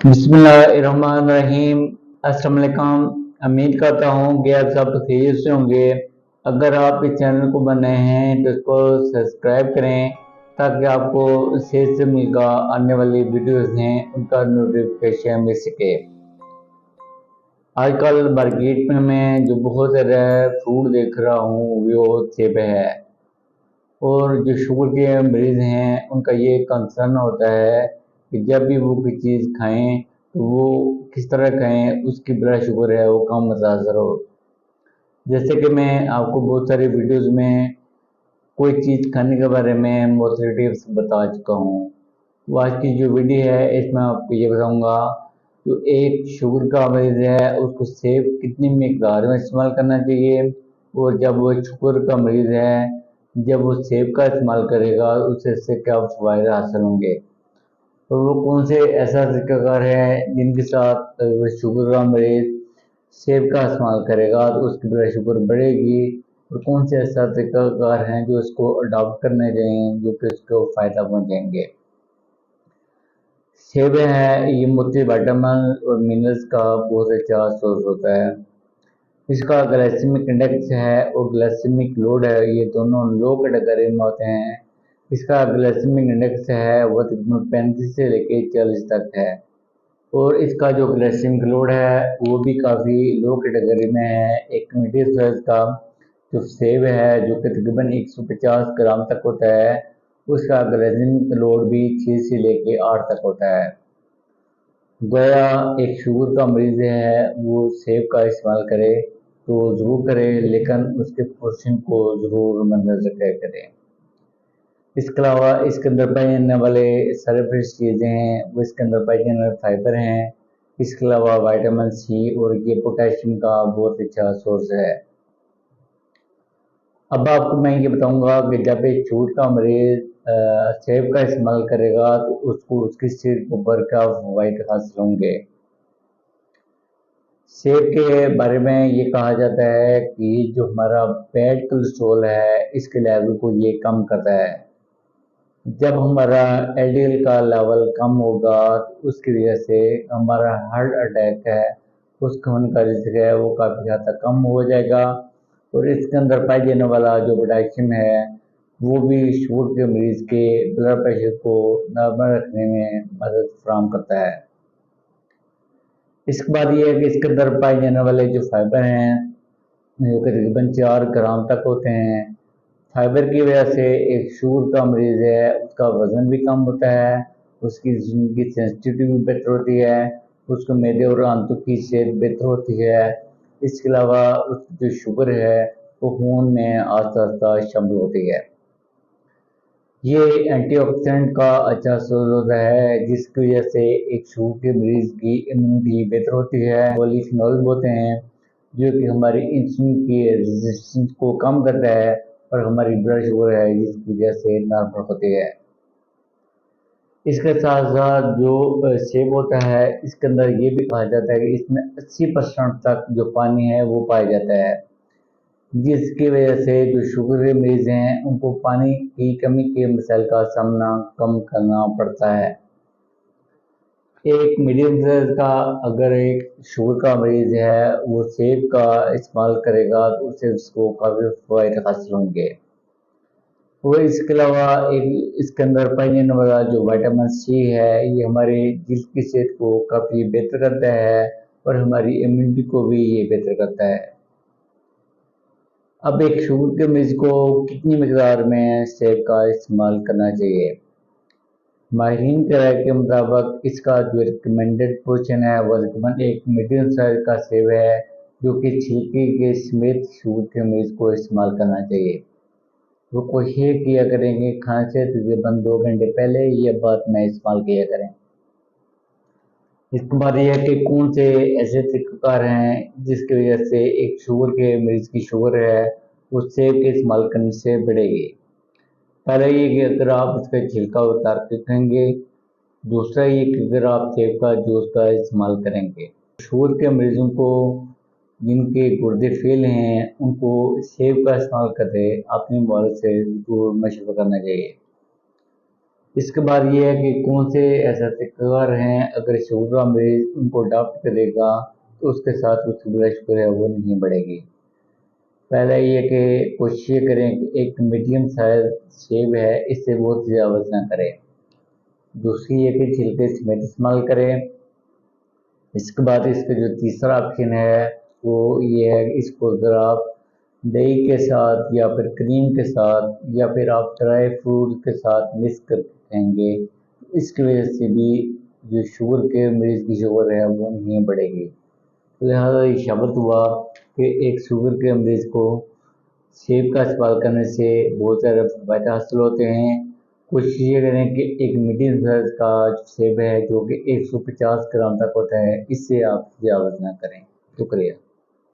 बिस्मिल्लाहिर्रहमानिर्रहीम। अस्सलाम वालेकुम। उम्मीद करता हूँ कि आप सब खैरियत से होंगे। अगर आप इस चैनल को बन रहे हैं तो इसको सब्सक्राइब करें ताकि आपको सेहत से मिलकर आने वाली वीडियोस हैं उनका नोटिफिकेशन मिल सके। आजकल मार्केट में मैं जो बहुत ज़्यादा फ्रूट देख रहा हूँ वो सेब है। और जो शुगर के मरीज़ हैं उनका ये कंसर्न होता है कि जब भी वो कोई चीज़ खाएं तो वो किस तरह खाएं उसकी ब्लड शुगर है वो कम मुतासर हो। जैसे कि मैं आपको बहुत सारी वीडियोस में कोई चीज़ खाने के बारे में बहुत सारी टिप्स बता चुका हूँ। तो आज की जो वीडियो है इसमें आपको ये बताऊँगा जो एक शुगर का मरीज़ है उसको सेब कितनी मिकदार में इस्तेमाल करना चाहिए, और जब वो शुगर का मरीज़ है जब वो सेब का इस्तेमाल करेगा उससे क्या फ़ायदा हासिल होंगे। और वो कौन से ऐसा तरीक़ाकार है जिनके साथ वो शुगर का मरीज़ सेब का इस्तेमाल करेगा तो उसकी ब्लड शुगर बढ़ेगी, और कौन से ऐसा तरीक़ाकार हैं जो इसको अडॉप्ट करने चाहिए जो कि उसको फ़ायदा पहुँचाएंगे। सेब है ये मल्टीविटामिन और मिनरल्स का बहुत अच्छा सोर्स होता है। इसका ग्लाइसेमिक इंडेक्स है और ग्लाइसेमिक लोड है, ये दोनों लो कैटेगरी में होते हैं। इसका ग्लाइसेमिक इंडेक्स है वो तकरीबन 35 से लेके 40 तक है, और इसका जो ग्लाइसेमिक लोड है वो भी काफ़ी लो कैटेगरी में है। एक मीडियम साइज का जो सेब है जो कि तकरीबन 150 ग्राम तक होता है उसका ग्लाइसेमिक लोड भी 6 से लेके 8 तक होता है। गोया एक शुगर का मरीज़ है वो सेब का इस्तेमाल करे तो ज़रूर करे, लेकिन उसके पोर्शन को ज़रूर मद्देनज़र करें। इसके अलावा इसके अंदर पाए जाने वाले सारे फ्रेश चीज़ें हैं वो इसके अंदर पाए जाने वाले फाइबर हैं। इसके अलावा विटामिन सी और ये पोटेशियम का बहुत अच्छा सोर्स है। अब आपको मैं ये बताऊंगा कि जब एक शुगर का मरीज़ सेब का इस्तेमाल करेगा तो उसको उसकी सेहत के ऊपर क्या फ़वाइद हासिल होंगे। सेब के बारे में ये कहा जाता है कि जो हमारा बैड कोलेस्ट्रॉल है इसके लेवल को ये कम करता है। जब हमारा एलडीएल का लेवल कम होगा तो उसकी वजह से हमारा हार्ट अटैक है उसका होने का रिस्क है वो काफ़ी हद तक कम हो जाएगा। और इसके अंदर पाए जाने वाला जो पोटेशियम है वो भी शुगर के मरीज़ के ब्लड प्रेशर को नॉर्मल रखने में मदद फराहम करता है। इसके बाद ये है कि इसके अंदर पाए जाने वाले जो फाइबर हैं जो कि तकरीबन 4 ग्राम तक होते हैं। फाइबर की वजह से एक शुगर का मरीज़ है उसका वज़न भी कम होता है, उसकी जिसम सेंसिटिविटी भी बेहतर होती है, उसको मैदे और आंतों की सेहत बेहतर होती है। इसके अलावा उसकी जो शुगर है वो खून में आहिस्ता आहिस्ता शामिल होती है। ये एंटीऑक्सीडेंट का अच्छा सोर्स होता है जिसकी वजह से एक शुगर के मरीज़ की इम्यूनिटी बेहतर होती है। पॉलीफिनॉल होते हैं जो कि हमारी इंसुलिन की रेजिस्टेंस को कम करता है और हमारी ब्लड शुगर है जिसकी वजह से नॉर्मल होती है। इसके साथ साथ जो सेब होता है इसके अंदर ये भी कहा जाता है कि इसमें 80% तक जो पानी है वो पाया जाता है, जिसकी वजह से जो शुगर के मरीज़ हैं उनको पानी की कमी के मसाइल का सामना कम करना पड़ता है। एक मीडियम साइज का अगर एक शुगर का मरीज़ है वो सेब का इस्तेमाल करेगा तो उससे उसको काफ़ी फ़वाइद हासिल होंगे। और इसके अलावा एक इसके अंदर पाए जाने वाला जो विटामिन सी है ये हमारे जिल्द की सेहत को काफ़ी बेहतर करता है और हमारी इम्यूनिटी को भी ये बेहतर करता है। अब एक शुगर के मरीज़ को कितनी मिकदार में सेब का इस्तेमाल करना चाहिए। माहिरीन की राय के मुताबिक इसका जो रिकमेंडेड पोर्शन है वो तकरीबन एक मीडियम साइज का सेब है जो कि छिलके के समेत शुगर के मरीज़ को इस्तेमाल करना चाहिए। वो कोशिश किया करेंगे खाने से तकरीबन 2 घंटे पहले ये बात में इस्तेमाल किया करें। इसके बाद ये है कि कौन से ऐसे तरीक़ाकार हैं जिसकी वजह से एक शुगर के मरीज़ की शुगर है वो सेब के इस्तेमाल करने से बढ़ेगी। पहला ये कि अगर आप इसका छिलका उतार के खाएंगे, दूसरा ये कि अगर आप सेब का जूस का इस्तेमाल करेंगे। शुगर के मरीज़ों को जिनके गुर्दे फेल हैं उनको सेब का इस्तेमाल करते अपनी मदद से ज़रूर मशवरा करना चाहिए। इसके बाद ये है कि कौन से ऐसे तरीक़ेकार हैं, अगर शुगर का मरीज़ उनको अडॉप्ट करेगा तो उसके साथ उसकी ब्लड शुगर है वो नहीं बढ़ेगी। पहला ये कि कोशिश ये करें कि एक मीडियम साइज़ सेब है इससे बहुत ज़्यादा ना करें। दूसरी ये कि छिलके समेत इस्तेमाल करें। इसके बाद इसका जो तीसरा ऑप्शन है वो ये है कि इसको अगर आप दही के साथ या फिर क्रीम के साथ या फिर आप ड्राई फ्रूट के साथ मिक्स करके खाएंगे तो इसकी वजह से भी जो शुगर के मरीज़ की शुगर है वो नहीं बढ़ेगी। लिहाजा ये साबित हुआ कि एक शुगर के मरीज़ को सेब का इस्तेमाल करने से बहुत सारे फ़ायदा हासिल होते हैं। कोशिश ये करें कि एक मीडियम साइज़ का सेब है जो कि 150 ग्राम तक होता है, इससे आप ज़्यादा ना करें। शुक्रिया।